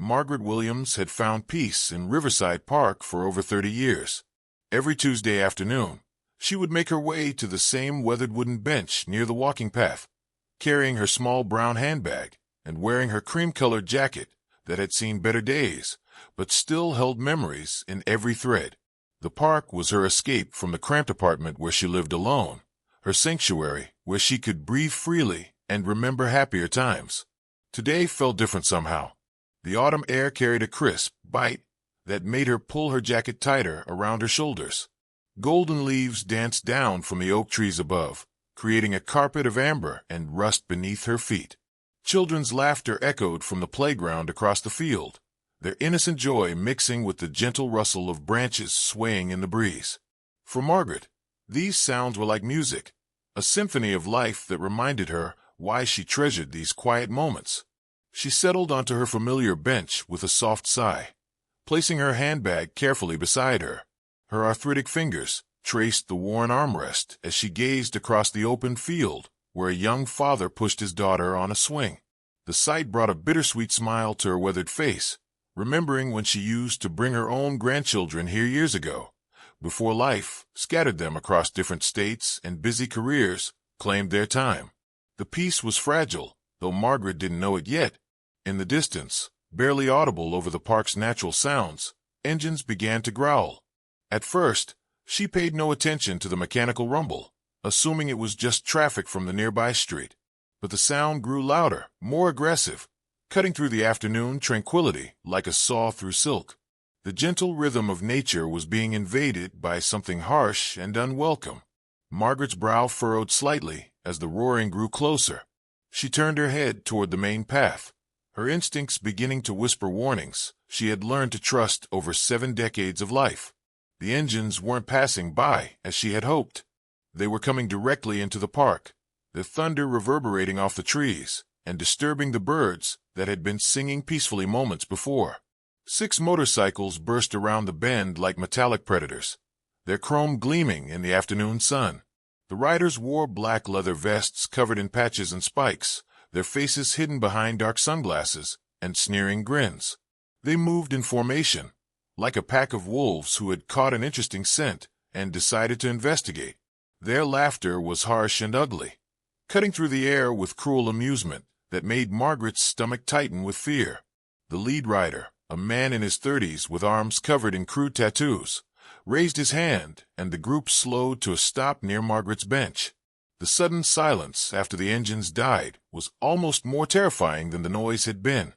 Margaret Williams had found peace in Riverside Park for over 30 years. Every Tuesday afternoon, she would make her way to the same weathered wooden bench near the walking path, carrying her small brown handbag and wearing her cream-colored jacket that had seen better days, but still held memories in every thread. The park was her escape from the cramped apartment where she lived alone, her sanctuary where she could breathe freely and remember happier times. Today felt different somehow. The autumn air carried a crisp bite that made her pull her jacket tighter around her shoulders. Golden leaves danced down from the oak trees above, creating a carpet of amber and rust beneath her feet. Children's laughter echoed from the playground across the field, their innocent joy mixing with the gentle rustle of branches swaying in the breeze. For Margaret, these sounds were like music, a symphony of life that reminded her why she treasured these quiet moments. She settled onto her familiar bench with a soft sigh, placing her handbag carefully beside her. Her arthritic fingers traced the worn armrest as she gazed across the open field where a young father pushed his daughter on a swing. The sight brought a bittersweet smile to her weathered face, remembering when she used to bring her own grandchildren here years ago, before life scattered them across different states and busy careers claimed their time. The peace was fragile, though Margaret didn't know it yet. In the distance, barely audible over the park's natural sounds, engines began to growl. At first, she paid no attention to the mechanical rumble, assuming it was just traffic from the nearby street. But the sound grew louder, more aggressive, cutting through the afternoon tranquility like a saw through silk. The gentle rhythm of nature was being invaded by something harsh and unwelcome. Margaret's brow furrowed slightly as the roaring grew closer. She turned her head toward the main path, her instincts beginning to whisper warnings she had learned to trust over 7 decades of life. The engines weren't passing by as she had hoped. They were coming directly into the park, the thunder reverberating off the trees and disturbing the birds that had been singing peacefully moments before. 6 motorcycles burst around the bend like metallic predators, their chrome gleaming in the afternoon sun. The riders wore black leather vests covered in patches and spikes, their faces hidden behind dark sunglasses and sneering grins. They moved in formation, like a pack of wolves who had caught an interesting scent and decided to investigate. Their laughter was harsh and ugly, cutting through the air with cruel amusement that made Margaret's stomach tighten with fear. The lead rider, a man in his 30s with arms covered in crude tattoos, raised his hand, and the group slowed to a stop near Margaret's bench. The sudden silence after the engines died was almost more terrifying than the noise had been.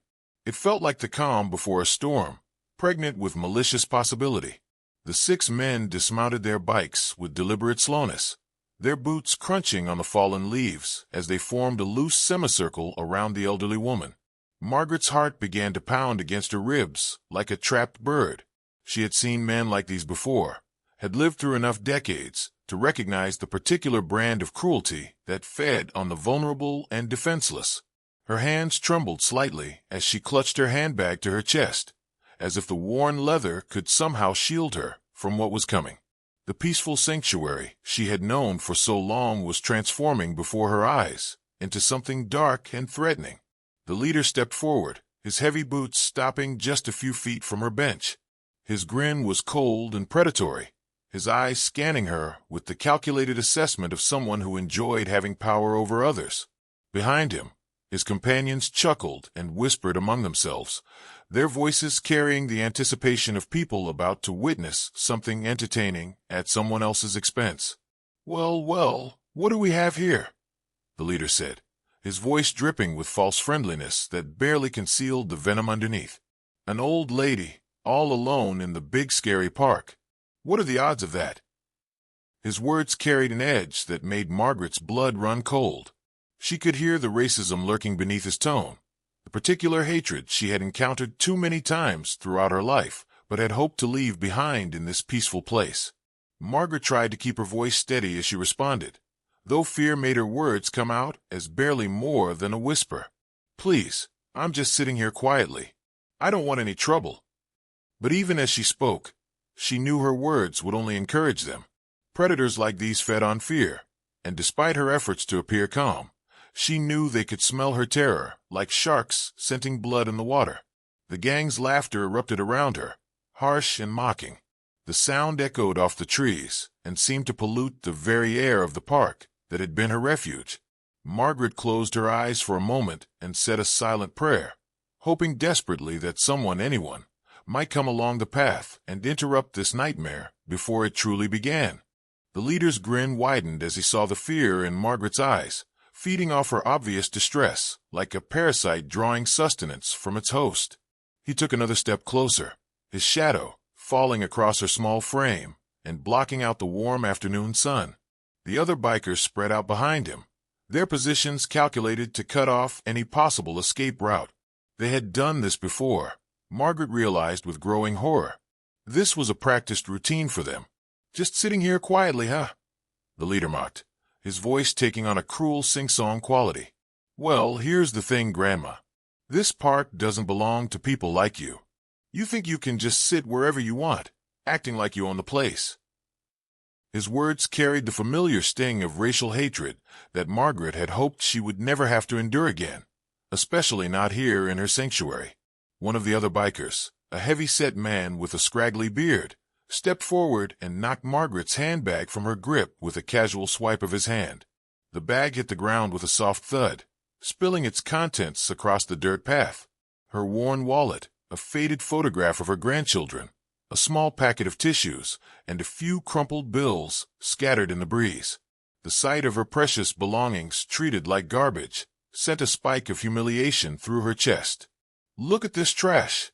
It felt like the calm before a storm, pregnant with malicious possibility. The 6 men dismounted their bikes with deliberate slowness, their boots crunching on the fallen leaves as they formed a loose semicircle around the elderly woman. Margaret's heart began to pound against her ribs like a trapped bird. She had seen men like these before, had lived through enough decades to recognize the particular brand of cruelty that fed on the vulnerable and defenseless. Her hands trembled slightly as she clutched her handbag to her chest, as if the worn leather could somehow shield her from what was coming. The peaceful sanctuary she had known for so long was transforming before her eyes into something dark and threatening. The leader stepped forward, his heavy boots stopping just a few feet from her bench. His grin was cold and predatory, his eyes scanning her with the calculated assessment of someone who enjoyed having power over others. Behind him, his companions chuckled and whispered among themselves, their voices carrying the anticipation of people about to witness something entertaining at someone else's expense. "Well, well, what do we have here?" the leader said, his voice dripping with false friendliness that barely concealed the venom underneath. "An old lady, all alone in the big scary park. What are the odds of that?" His words carried an edge that made Margaret's blood run cold. She could hear the racism lurking beneath his tone, the particular hatred she had encountered too many times throughout her life, but had hoped to leave behind in this peaceful place. Margaret tried to keep her voice steady as she responded, though fear made her words come out as barely more than a whisper. "Please, I'm just sitting here quietly. I don't want any trouble." But even as she spoke, she knew her words would only encourage them. Predators like these fed on fear, and despite her efforts to appear calm, she knew they could smell her terror like sharks scenting blood in the water. The gang's laughter erupted around her, harsh and mocking. The sound echoed off the trees and seemed to pollute the very air of the park that had been her refuge. Margaret closed her eyes for a moment and said a silent prayer, hoping desperately that anyone, might come along the path and interrupt this nightmare before it truly began. The leader's grin widened as he saw the fear in Margaret's eyes, feeding off her obvious distress, like a parasite drawing sustenance from its host. He took another step closer, his shadow falling across her small frame and blocking out the warm afternoon sun. The other bikers spread out behind him, their positions calculated to cut off any possible escape route. They had done this before, Margaret realized with growing horror. This was a practiced routine for them. Just sitting here quietly, huh? The leader mocked, his voice taking on a cruel sing-song quality. Well, here's the thing, Grandma. This park doesn't belong to people like you. You think you can just sit wherever you want, acting like you own the place. His words carried the familiar sting of racial hatred that Margaret had hoped she would never have to endure again, especially not here in her sanctuary. One of the other bikers, a heavy-set man with a scraggly beard, stepped forward and knocked Margaret's handbag from her grip with a casual swipe of his hand. The bag hit the ground with a soft thud, spilling its contents across the dirt path. Her worn wallet, a faded photograph of her grandchildren, a small packet of tissues, and a few crumpled bills scattered in the breeze. The sight of her precious belongings treated like garbage sent a spike of humiliation through her chest. Look at this trash,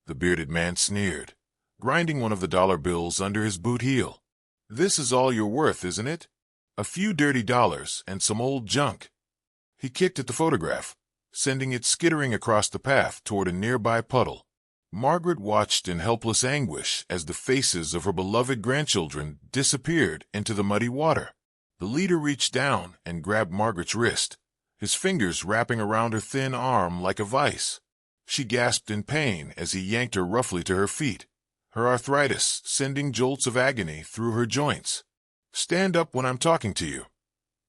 the bearded man sneered, grinding one of the dollar bills under his boot heel. This is all you're worth, isn't it? A few dirty dollars and some old junk. He kicked at the photograph, sending it skittering across the path toward a nearby puddle. Margaret watched in helpless anguish as the faces of her beloved grandchildren disappeared into the muddy water. The leader reached down and grabbed Margaret's wrist, his fingers wrapping around her thin arm like a vice. She gasped in pain as he yanked her roughly to her feet, her arthritis sending jolts of agony through her joints. Stand up when I'm talking to you,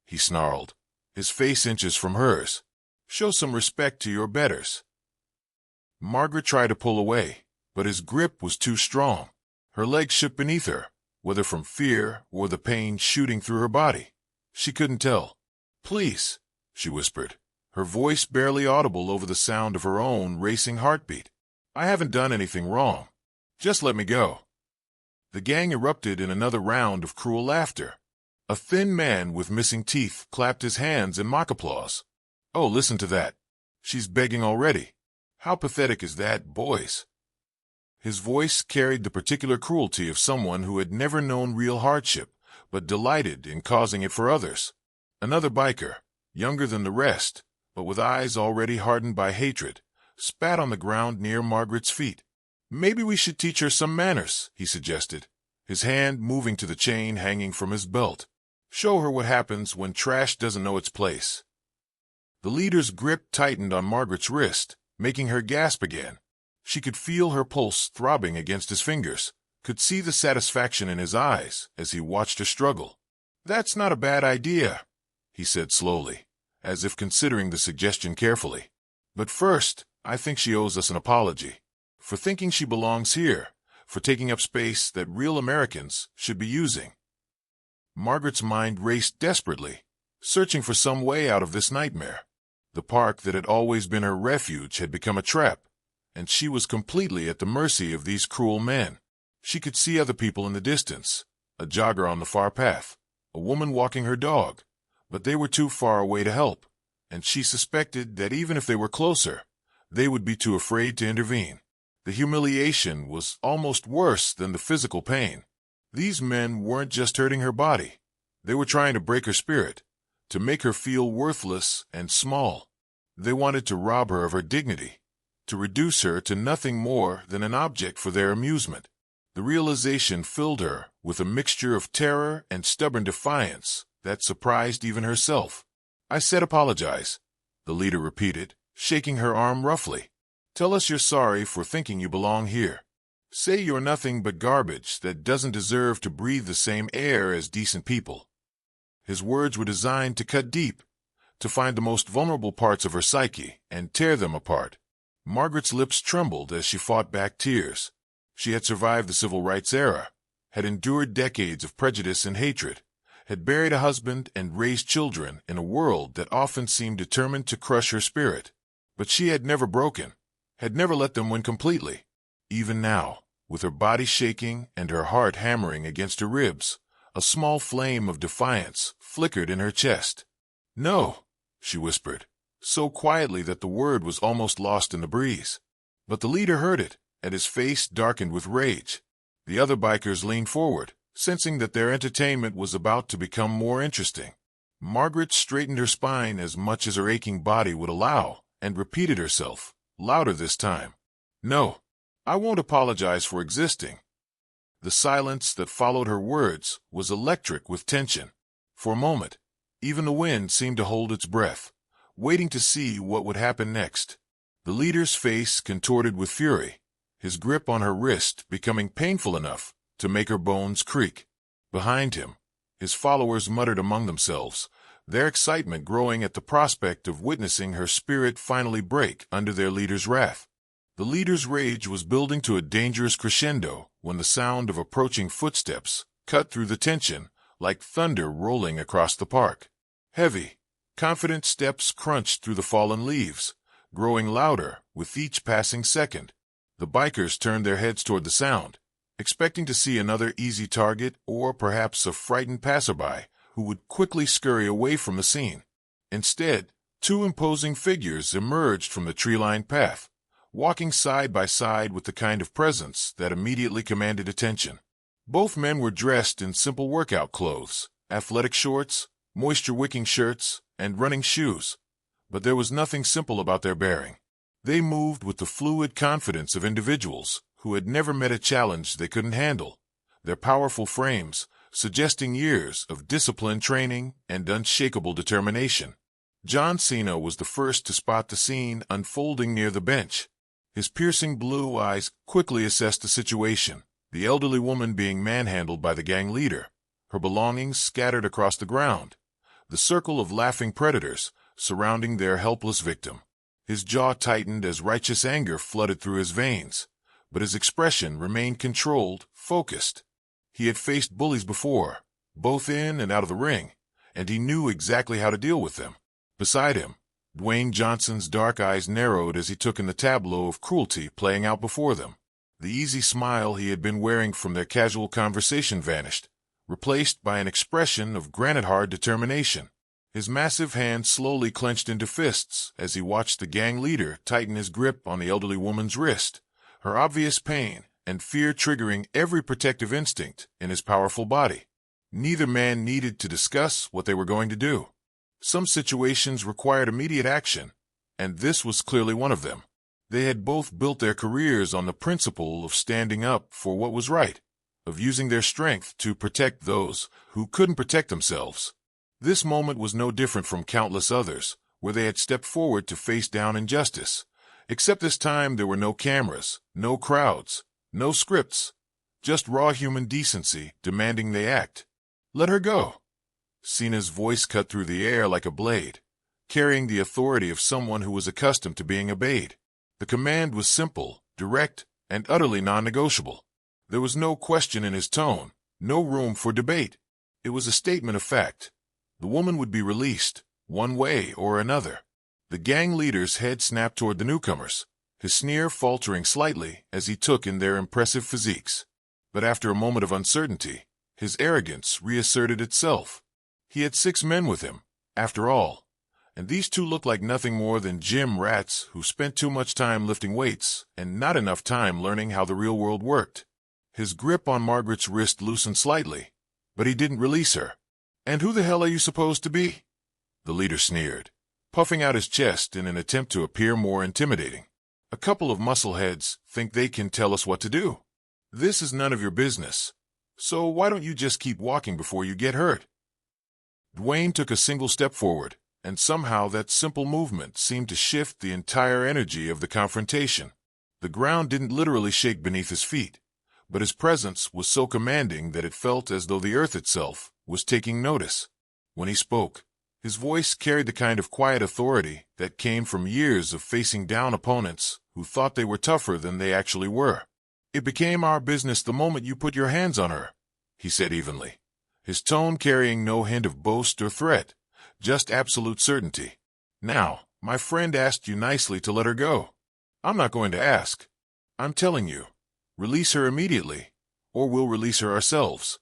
he snarled, his face inches from hers. Show some respect to your betters. Margaret tried to pull away, but his grip was too strong. Her legs shook beneath her, whether from fear or the pain shooting through her body. She couldn't tell. Please, she whispered, her voice barely audible over the sound of her own racing heartbeat. I haven't done anything wrong. Just let me go. The gang erupted in another round of cruel laughter. A thin man with missing teeth clapped his hands in mock applause. Oh, listen to that. She's begging already. How pathetic is that, boys? His voice carried the particular cruelty of someone who had never known real hardship, but delighted in causing it for others. Another biker, younger than the rest, but with eyes already hardened by hatred, spat on the ground near Margaret's feet. Maybe we should teach her some manners, he suggested, his hand moving to the chain hanging from his belt. Show her what happens when trash doesn't know its place. The leader's grip tightened on Margaret's wrist, making her gasp again. She could feel her pulse throbbing against his fingers, could see the satisfaction in his eyes as he watched her struggle. That's not a bad idea, he said slowly, as if considering the suggestion carefully. But first, I think she owes us an apology. For thinking she belongs here, for taking up space that real Americans should be using. Margaret's mind raced desperately, searching for some way out of this nightmare. The park that had always been her refuge had become a trap, and she was completely at the mercy of these cruel men. She could see other people in the distance, a jogger on the far path, a woman walking her dog, but they were too far away to help, and she suspected that even if they were closer, they would be too afraid to intervene. The humiliation was almost worse than the physical pain. These men weren't just hurting her body. They were trying to break her spirit, to make her feel worthless and small. They wanted to rob her of her dignity, to reduce her to nothing more than an object for their amusement. The realization filled her with a mixture of terror and stubborn defiance that surprised even herself. I said apologize, the leader repeated, shaking her arm roughly. Tell us you're sorry for thinking you belong here. Say you're nothing but garbage that doesn't deserve to breathe the same air as decent people. His words were designed to cut deep, to find the most vulnerable parts of her psyche and tear them apart. Margaret's lips trembled as she fought back tears. She had survived the civil rights era, had endured decades of prejudice and hatred, had buried a husband and raised children in a world that often seemed determined to crush her spirit. But she had never broken, had never let them win completely. Even now, with her body shaking and her heart hammering against her ribs, a small flame of defiance flickered in her chest. "No," she whispered, so quietly that the word was almost lost in the breeze. But the leader heard it, and his face darkened with rage. The other bikers leaned forward, sensing that their entertainment was about to become more interesting. Margaret straightened her spine as much as her aching body would allow, and repeated herself, louder this time. "No, I won't apologize for existing." The silence that followed her words was electric with tension. For a moment, even the wind seemed to hold its breath, waiting to see what would happen next. The leader's face contorted with fury, his grip on her wrist becoming painful enough to make her bones creak. Behind him, his followers muttered among themselves, their excitement growing at the prospect of witnessing her spirit finally break under their leader's wrath. The leader's rage was building to a dangerous crescendo when the sound of approaching footsteps cut through the tension like thunder rolling across the park. Heavy, confident steps crunched through the fallen leaves, growing louder with each passing second. The bikers turned their heads toward the sound, expecting to see another easy target or perhaps a frightened passerby who would quickly scurry away from the scene. Instead, two imposing figures emerged from the tree-lined path, walking side by side with the kind of presence that immediately commanded attention. Both men were dressed in simple workout clothes, athletic shorts, moisture-wicking shirts, and running shoes. But there was nothing simple about their bearing. They moved with the fluid confidence of individuals who had never met a challenge they couldn't handle, their powerful frames suggesting years of disciplined training and unshakable determination. John Cena was the first to spot the scene unfolding near the bench. His piercing blue eyes quickly assessed the situation, the elderly woman being manhandled by the gang leader, her belongings scattered across the ground, the circle of laughing predators surrounding their helpless victim. His jaw tightened as righteous anger flooded through his veins, but his expression remained controlled, focused. He had faced bullies before, both in and out of the ring, and he knew exactly how to deal with them. Beside him, Dwayne Johnson's dark eyes narrowed as he took in the tableau of cruelty playing out before them. The easy smile he had been wearing from their casual conversation vanished, replaced by an expression of granite-hard determination. His massive hands slowly clenched into fists as he watched the gang leader tighten his grip on the elderly woman's wrist, her obvious pain and fear triggering every protective instinct in his powerful body. Neither man needed to discuss what they were going to do. Some situations required immediate action, and this was clearly one of them. They had both built their careers on the principle of standing up for what was right, of using their strength to protect those who couldn't protect themselves. This moment was no different from countless others, where they had stepped forward to face down injustice. Except this time there were no cameras, no crowds, no scripts, just raw human decency demanding they act. "Let her go." Cena's voice cut through the air like a blade, carrying the authority of someone who was accustomed to being obeyed. The command was simple, direct, and utterly non-negotiable. There was no question in his tone, no room for debate. It was a statement of fact. The woman would be released, one way or another. The gang leader's head snapped toward the newcomers, his sneer faltering slightly as he took in their impressive physiques. But after a moment of uncertainty, his arrogance reasserted itself. He had 6 men with him, after all, and these 2 looked like nothing more than gym rats who spent too much time lifting weights and not enough time learning how the real world worked. His grip on Margaret's wrist loosened slightly, but he didn't release her. "And who the hell are you supposed to be?" The leader sneered, puffing out his chest in an attempt to appear more intimidating. "A couple of muscleheads think they can tell us what to do. This is none of your business, so why don't you just keep walking before you get hurt?" Dwayne took a single step forward, and somehow that simple movement seemed to shift the entire energy of the confrontation. The ground didn't literally shake beneath his feet, but his presence was so commanding that it felt as though the earth itself was taking notice. When he spoke, His voice carried the kind of quiet authority that came from years of facing down opponents who thought they were tougher than they actually were. "It became our business the moment you put your hands on her," he said evenly, his tone carrying no hint of boast or threat, just absolute certainty. "Now, my friend asked you nicely to let her go. I'm not going to ask. I'm telling you, release her immediately, or we'll release her ourselves."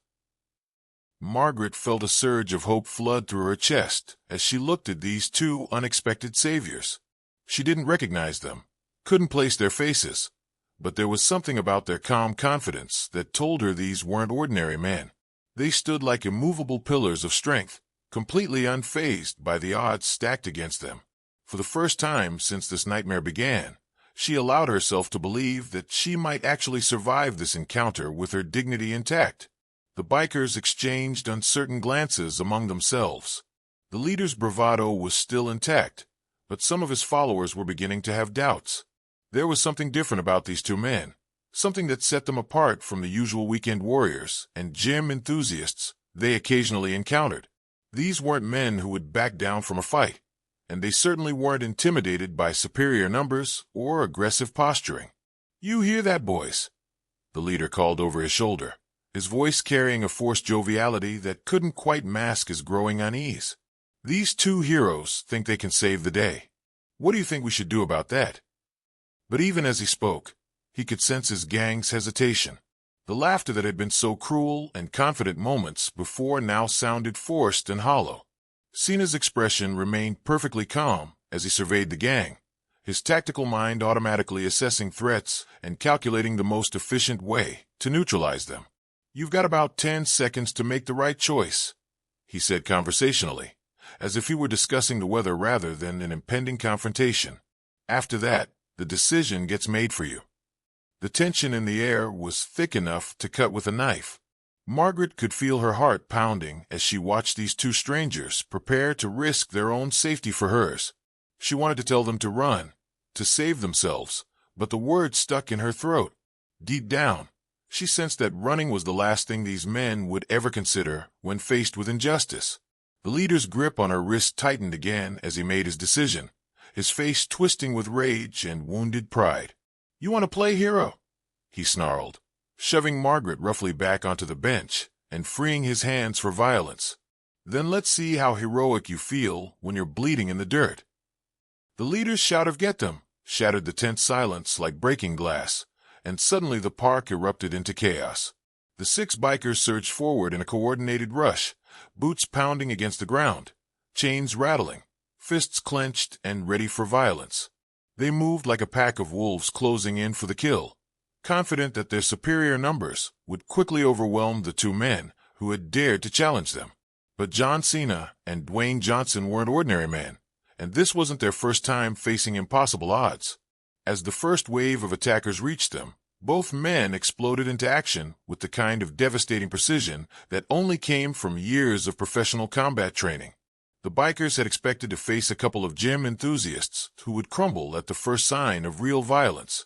Margaret felt a surge of hope flood through her chest as she looked at these two unexpected saviors. She didn't recognize them, couldn't place their faces, but there was something about their calm confidence that told her these weren't ordinary men. They stood like immovable pillars of strength, completely unfazed by the odds stacked against them. For the first time since this nightmare began, she allowed herself to believe that she might actually survive this encounter with her dignity intact. The bikers exchanged uncertain glances among themselves. The leader's bravado was still intact, but some of his followers were beginning to have doubts. There was something different about these two men, something that set them apart from the usual weekend warriors and gym enthusiasts they occasionally encountered. These weren't men who would back down from a fight, and they certainly weren't intimidated by superior numbers or aggressive posturing. "You hear that, boys?" the leader called over his shoulder, his voice carrying a forced joviality that couldn't quite mask his growing unease. "These two heroes think they can save the day. What do you think we should do about that?" But even as he spoke, he could sense his gang's hesitation. The laughter that had been so cruel and confident moments before now sounded forced and hollow. Cena's expression remained perfectly calm as he surveyed the gang, his tactical mind automatically assessing threats and calculating the most efficient way to neutralize them. "You've got about 10 seconds to make the right choice," he said conversationally, as if he were discussing the weather rather than an impending confrontation. "After that, the decision gets made for you." The tension in the air was thick enough to cut with a knife. Margaret could feel her heart pounding as she watched these two strangers prepare to risk their own safety for hers. She wanted to tell them to run, to save themselves, but the words stuck in her throat. Deep down, she sensed that running was the last thing these men would ever consider when faced with injustice. The leader's grip on her wrist tightened again as he made his decision, his face twisting with rage and wounded pride. "You want to play hero?" he snarled, shoving Margaret roughly back onto the bench and freeing his hands for violence. "Then let's see how heroic you feel when you're bleeding in the dirt." The leader's shout of "Get them!" shattered the tense silence like breaking glass, and suddenly the park erupted into chaos. The 6 bikers surged forward in a coordinated rush, boots pounding against the ground, chains rattling, fists clenched and ready for violence. They moved like a pack of wolves closing in for the kill, confident that their superior numbers would quickly overwhelm the two men who had dared to challenge them. But John Cena and Dwayne Johnson weren't ordinary men, and this wasn't their first time facing impossible odds. As the first wave of attackers reached them, both men exploded into action with the kind of devastating precision that only came from years of professional combat training. The bikers had expected to face a couple of gym enthusiasts who would crumble at the first sign of real violence.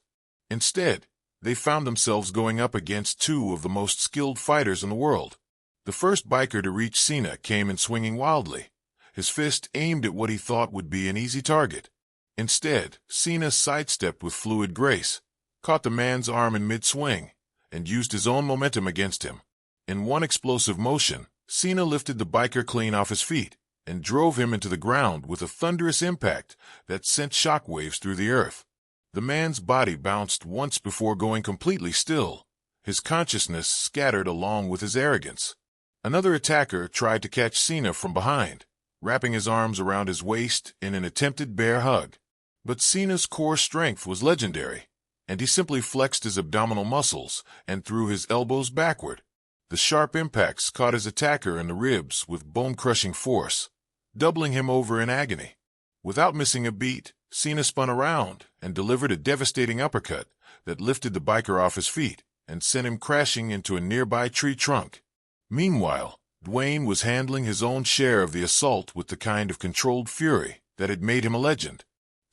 Instead, they found themselves going up against 2 of the most skilled fighters in the world. The first biker to reach Cena came in swinging wildly, his fist aimed at what he thought would be an easy target. Instead, Cena sidestepped with fluid grace, caught the man's arm in mid-swing, and used his own momentum against him. In one explosive motion, Cena lifted the biker clean off his feet and drove him into the ground with a thunderous impact that sent shockwaves through the earth. The man's body bounced once before going completely still, his consciousness scattered along with his arrogance. Another attacker tried to catch Cena from behind, wrapping his arms around his waist in an attempted bear hug. But Cena's core strength was legendary, and he simply flexed his abdominal muscles and threw his elbows backward. The sharp impacts caught his attacker in the ribs with bone-crushing force, doubling him over in agony. Without missing a beat, Cena spun around and delivered a devastating uppercut that lifted the biker off his feet and sent him crashing into a nearby tree trunk. Meanwhile, Dwayne was handling his own share of the assault with the kind of controlled fury that had made him a legend.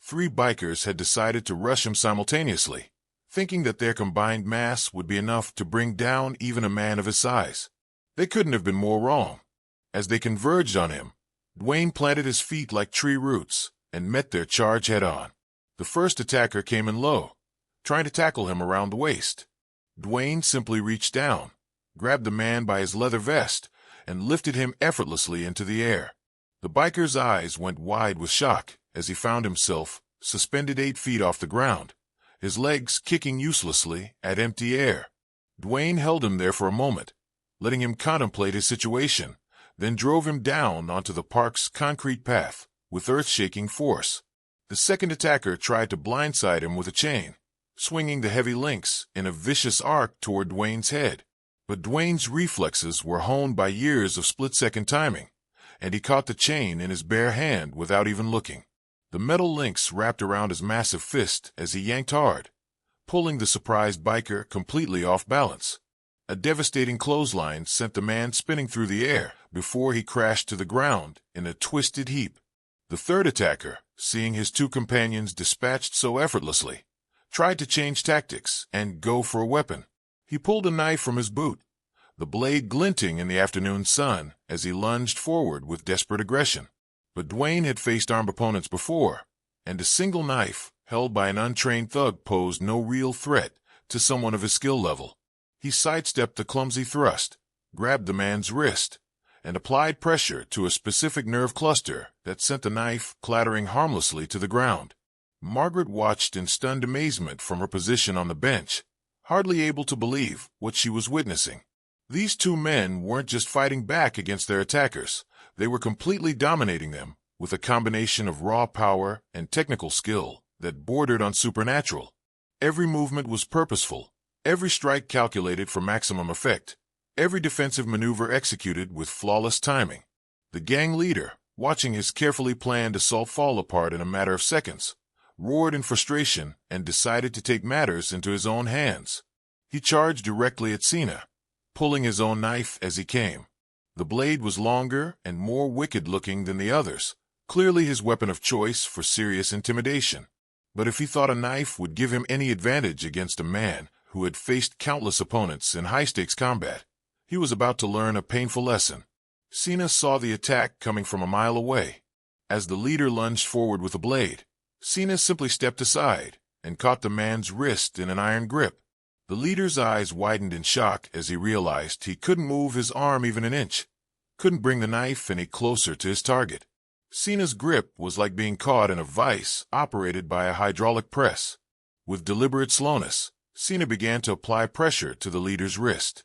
3 bikers had decided to rush him simultaneously, thinking that their combined mass would be enough to bring down even a man of his size. They couldn't have been more wrong. As they converged on him, Dwayne planted his feet like tree roots and met their charge head-on. The first attacker came in low, trying to tackle him around the waist. Dwayne simply reached down, grabbed the man by his leather vest, and lifted him effortlessly into the air. The biker's eyes went wide with shock as he found himself suspended 8 feet off the ground, his legs kicking uselessly at empty air. Dwayne held him there for a moment, letting him contemplate his situation, then drove him down onto the park's concrete path with earth-shaking force. The second attacker tried to blindside him with a chain, swinging the heavy links in a vicious arc toward Dwayne's head. But Dwayne's reflexes were honed by years of split-second timing, and he caught the chain in his bare hand without even looking. The metal links wrapped around his massive fist as he yanked hard, pulling the surprised biker completely off balance. A devastating clothesline sent the man spinning through the air before he crashed to the ground in a twisted heap. The third attacker, seeing his 2 companions dispatched so effortlessly, tried to change tactics and go for a weapon. He pulled a knife from his boot, the blade glinting in the afternoon sun as he lunged forward with desperate aggression. But Dwayne had faced armed opponents before, and a single knife held by an untrained thug posed no real threat to someone of his skill level. He sidestepped the clumsy thrust, grabbed the man's wrist, and applied pressure to a specific nerve cluster that sent the knife clattering harmlessly to the ground. Margaret watched in stunned amazement from her position on the bench, hardly able to believe what she was witnessing. These 2 men weren't just fighting back against their attackers, they were completely dominating them with a combination of raw power and technical skill that bordered on supernatural. Every movement was purposeful, every strike calculated for maximum effect, every defensive maneuver executed with flawless timing. The gang leader, watching his carefully planned assault fall apart in a matter of seconds, roared in frustration and decided to take matters into his own hands. He charged directly at Cena, pulling his own knife as he came. The blade was longer and more wicked-looking than the others, clearly his weapon of choice for serious intimidation. But if he thought a knife would give him any advantage against a man who had faced countless opponents in high-stakes combat, he was about to learn a painful lesson. Cena saw the attack coming from a mile away. As the leader lunged forward with a blade, Cena simply stepped aside and caught the man's wrist in an iron grip. The leader's eyes widened in shock as he realized he couldn't move his arm even an inch, couldn't bring the knife any closer to his target. Cena's grip was like being caught in a vise operated by a hydraulic press. With deliberate slowness, Cena began to apply pressure to the leader's wrist.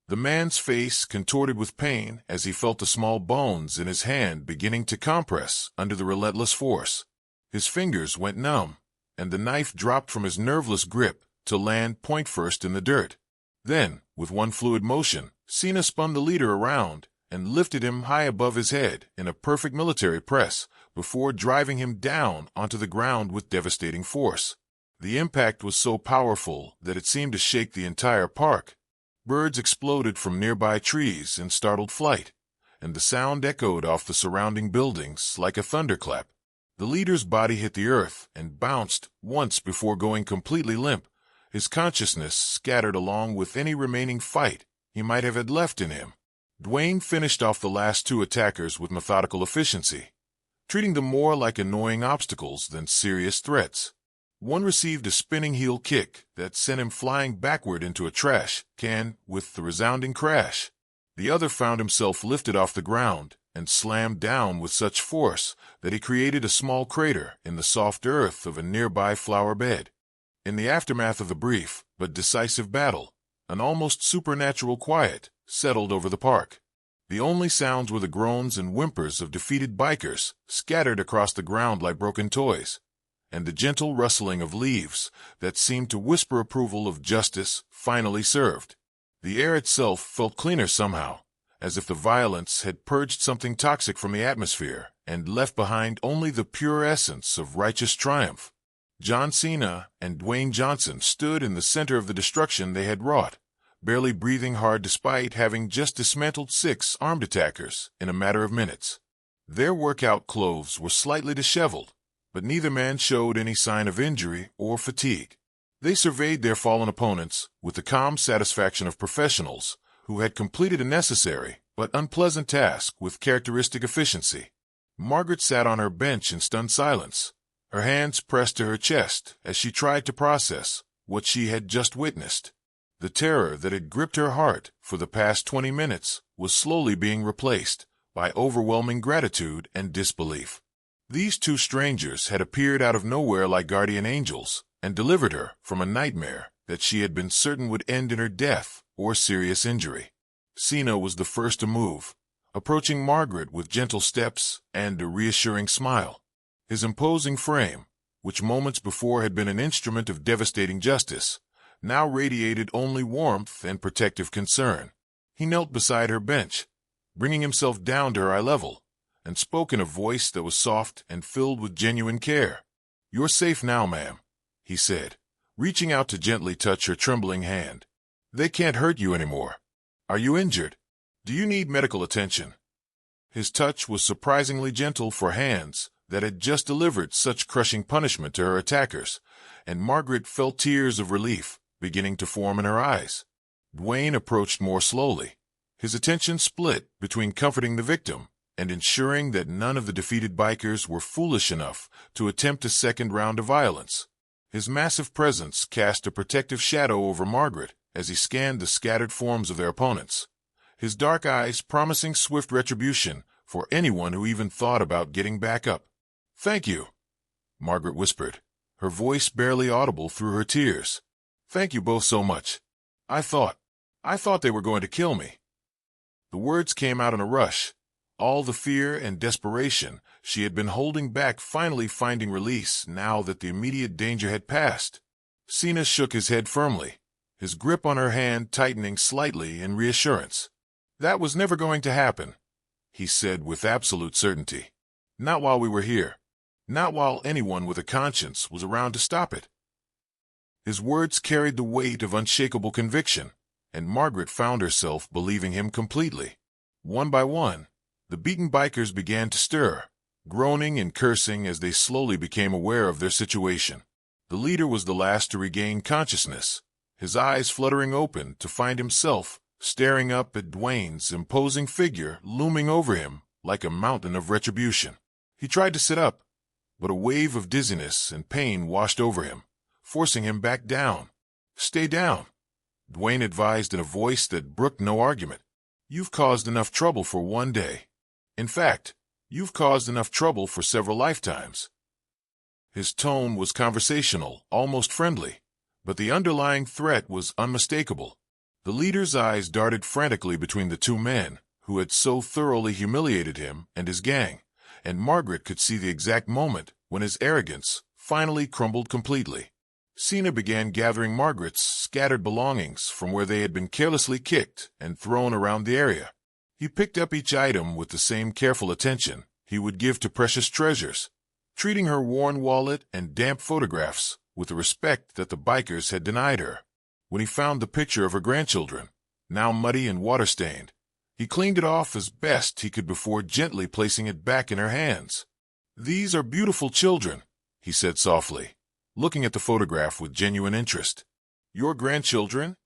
The man's face contorted with pain as he felt the small bones in his hand beginning to compress under the relentless force. His fingers went numb, and the knife dropped from his nerveless grip to land point first in the dirt. Then, with one fluid motion, Cena spun the leader around and lifted him high above his head in a perfect military press before driving him down onto the ground with devastating force. The impact was so powerful that it seemed to shake the entire park. Birds exploded from nearby trees in startled flight, and the sound echoed off the surrounding buildings like a thunderclap. The leader's body hit the earth and bounced once before going completely limp, his consciousness scattered along with any remaining fight he might have had left in him. Dwayne finished off the last 2 attackers with methodical efficiency, treating them more like annoying obstacles than serious threats. One received a spinning heel kick that sent him flying backward into a trash can with the resounding crash. The other found himself lifted off the ground and slammed down with such force that he created a small crater in the soft earth of a nearby flower bed. In the aftermath of the brief but decisive battle, an almost supernatural quiet settled over the park. The only sounds were the groans and whimpers of defeated bikers scattered across the ground like broken toys, and the gentle rustling of leaves that seemed to whisper approval of justice finally served. The air itself felt cleaner somehow, as if the violence had purged something toxic from the atmosphere and left behind only the pure essence of righteous triumph. John Cena and Dwayne Johnson stood in the center of the destruction they had wrought, barely breathing hard despite having just dismantled 6 armed attackers in a matter of minutes. Their workout clothes were slightly disheveled, but neither man showed any sign of injury or fatigue. They surveyed their fallen opponents with the calm satisfaction of professionals who had completed a necessary but unpleasant task with characteristic efficiency. Margaret sat on her bench in stunned silence, her hands pressed to her chest as she tried to process what she had just witnessed. The terror that had gripped her heart for the past 20 minutes was slowly being replaced by overwhelming gratitude and disbelief. These two strangers had appeared out of nowhere like guardian angels and delivered her from a nightmare that she had been certain would end in her death or serious injury. Cena was the first to move, approaching Margaret with gentle steps and a reassuring smile. His imposing frame, which moments before had been an instrument of devastating justice, now radiated only warmth and protective concern. He knelt beside her bench, bringing himself down to her eye level, and spoke in a voice that was soft and filled with genuine care. "You're safe now, ma'am," he said, reaching out to gently touch her trembling hand. "They can't hurt you anymore. Are you injured? Do you need medical attention?" His touch was surprisingly gentle for hands that had just delivered such crushing punishment to her attackers, and Margaret felt tears of relief beginning to form in her eyes. Dwayne approached more slowly, his attention split between comforting the victim and ensuring that none of the defeated bikers were foolish enough to attempt a second round of violence. His massive presence cast a protective shadow over Margaret as he scanned the scattered forms of their opponents, his dark eyes promising swift retribution for anyone who even thought about getting back up. "Thank you," Margaret whispered, her voice barely audible through her tears. "Thank you both so much. I thought they were going to kill me." The words came out in a rush, all the fear and desperation she had been holding back finally finding release now that the immediate danger had passed. Cena shook his head firmly, his grip on her hand tightening slightly in reassurance. "That was never going to happen," he said with absolute certainty. "Not while we were here. Not while anyone with a conscience was around to stop it." His words carried the weight of unshakable conviction, and Margaret found herself believing him completely. One by one, the beaten bikers began to stir, groaning and cursing as they slowly became aware of their situation. The leader was the last to regain consciousness, his eyes fluttering open to find himself staring up at Dwayne's imposing figure looming over him like a mountain of retribution. He tried to sit up, but a wave of dizziness and pain washed over him, forcing him back down. "Stay down," Dwayne advised in a voice that brooked no argument. "You've caused enough trouble for one day. In fact, you've caused enough trouble for several lifetimes." His tone was conversational, almost friendly, but the underlying threat was unmistakable. The leader's eyes darted frantically between the two men who had so thoroughly humiliated him and his gang, and Margaret could see the exact moment when his arrogance finally crumbled completely. Cena began gathering Margaret's scattered belongings from where they had been carelessly kicked and thrown around the area. He picked up each item with the same careful attention he would give to precious treasures, treating her worn wallet and damp photographs with the respect that the bikers had denied her. When he found the picture of her grandchildren, now muddy and water-stained, he cleaned it off as best he could before gently placing it back in her hands. "These are beautiful children," he said softly, looking at the photograph with genuine interest. "Your grandchildren?"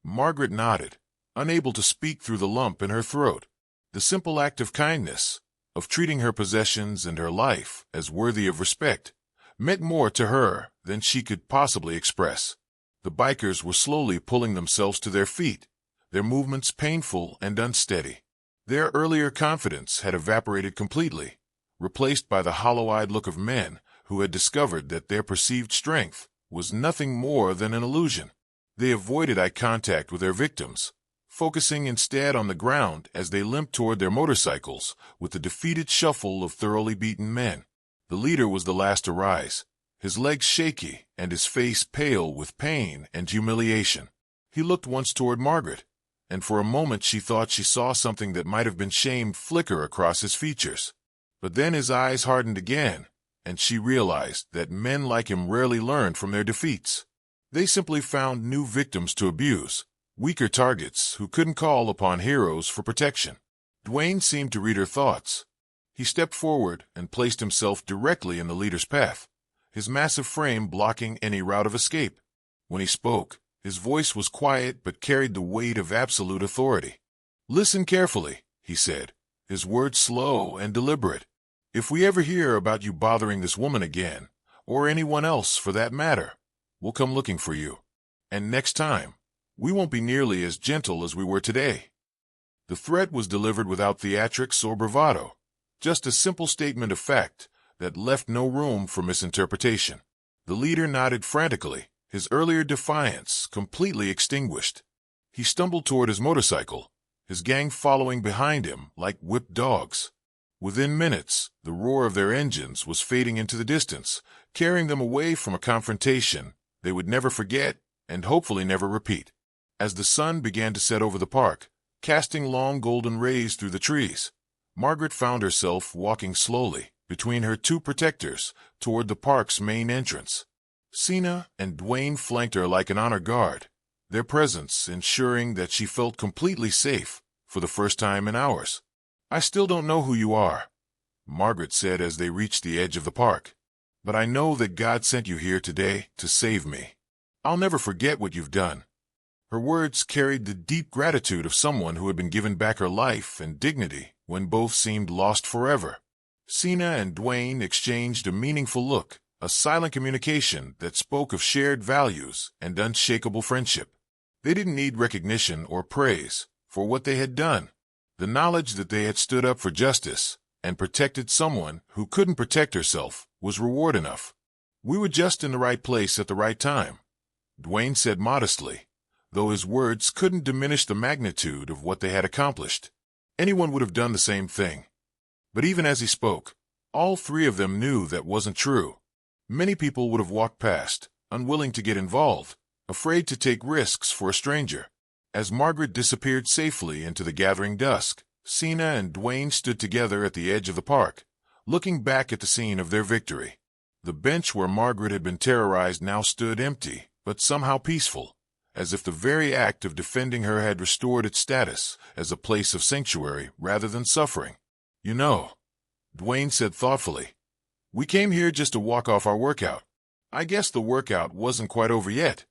Margaret nodded, unable to speak through the lump in her throat. The simple act of kindness, of treating her possessions and her life as worthy of respect, meant more to her than she could possibly express. The bikers were slowly pulling themselves to their feet, their movements painful and unsteady. Their earlier confidence had evaporated completely, replaced by the hollow-eyed look of men who had discovered that their perceived strength was nothing more than an illusion. They avoided eye contact with their victims, focusing instead on the ground as they limped toward their motorcycles with the defeated shuffle of thoroughly beaten men. The leader was the last to rise, his legs shaky and his face pale with pain and humiliation. He looked once toward Margaret, and for a moment she thought she saw something that might have been shame flicker across his features. But then his eyes hardened again, and she realized that men like him rarely learned from their defeats. They simply found new victims to abuse, weaker targets who couldn't call upon heroes for protection. Dwayne seemed to read her thoughts. He stepped forward and placed himself directly in the leader's path, his massive frame blocking any route of escape. When he spoke, his voice was quiet but carried the weight of absolute authority. "Listen carefully," he said, his words slow and deliberate. If we ever hear about you bothering this woman again, or anyone else for that matter, we'll come looking for you. And next time, we won't be nearly as gentle as we were today." The threat was delivered without theatrics or bravado, just a simple statement of fact that left no room for misinterpretation. The leader nodded frantically, his earlier defiance completely extinguished. He stumbled toward his motorcycle, his gang following behind him like whipped dogs. Within minutes, the roar of their engines was fading into the distance, carrying them away from a confrontation they would never forget and hopefully never repeat. As the sun began to set over the park, casting long golden rays through the trees, Margaret found herself walking slowly between her two protectors toward the park's main entrance. Cena and Dwayne flanked her like an honor guard, their presence ensuring that she felt completely safe for the first time in hours. "I still don't know who you are," Margaret said as they reached the edge of the park, "but I know that God sent you here today to save me. I'll never forget what you've done." Her words carried the deep gratitude of someone who had been given back her life and dignity when both seemed lost forever. Cena and Dwayne exchanged a meaningful look, a silent communication that spoke of shared values and unshakable friendship. They didn't need recognition or praise for what they had done. The knowledge that they had stood up for justice and protected someone who couldn't protect herself was reward enough. "We were just in the right place at the right time," Dwayne said modestly, though his words couldn't diminish the magnitude of what they had accomplished. Anyone would have done the same thing. But even as he spoke, all three of them knew that wasn't true. Many people would have walked past, unwilling to get involved, afraid to take risks for a stranger. As Margaret disappeared safely into the gathering dusk, Cena and Dwayne stood together at the edge of the park, looking back at the scene of their victory. The bench where Margaret had been terrorized now stood empty, but somehow peaceful, as if the very act of defending her had restored its status as a place of sanctuary rather than suffering. "You know," Dwayne said thoughtfully, "we came here just to walk off our workout. I guess the workout wasn't quite over yet."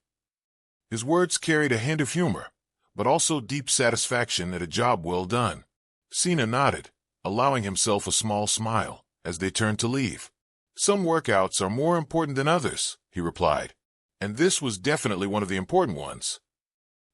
His words carried a hint of humor, but also deep satisfaction at a job well done. Cena nodded, allowing himself a small smile as they turned to leave. "Some workouts are more important than others," he replied, and this was definitely one of the important ones.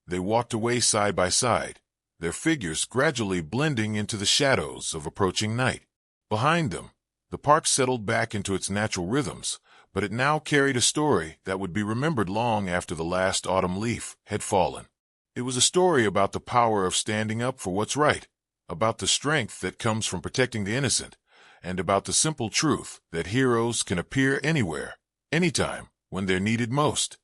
They walked away side by side, their figures gradually blending into the shadows of approaching night. Behind them, the park settled back into its natural rhythms, but it now carried a story that would be remembered long after the last autumn leaf had fallen. It was a story about the power of standing up for what's right, about the strength that comes from protecting the innocent, and about the simple truth that heroes can appear anywhere, anytime, when they're needed most.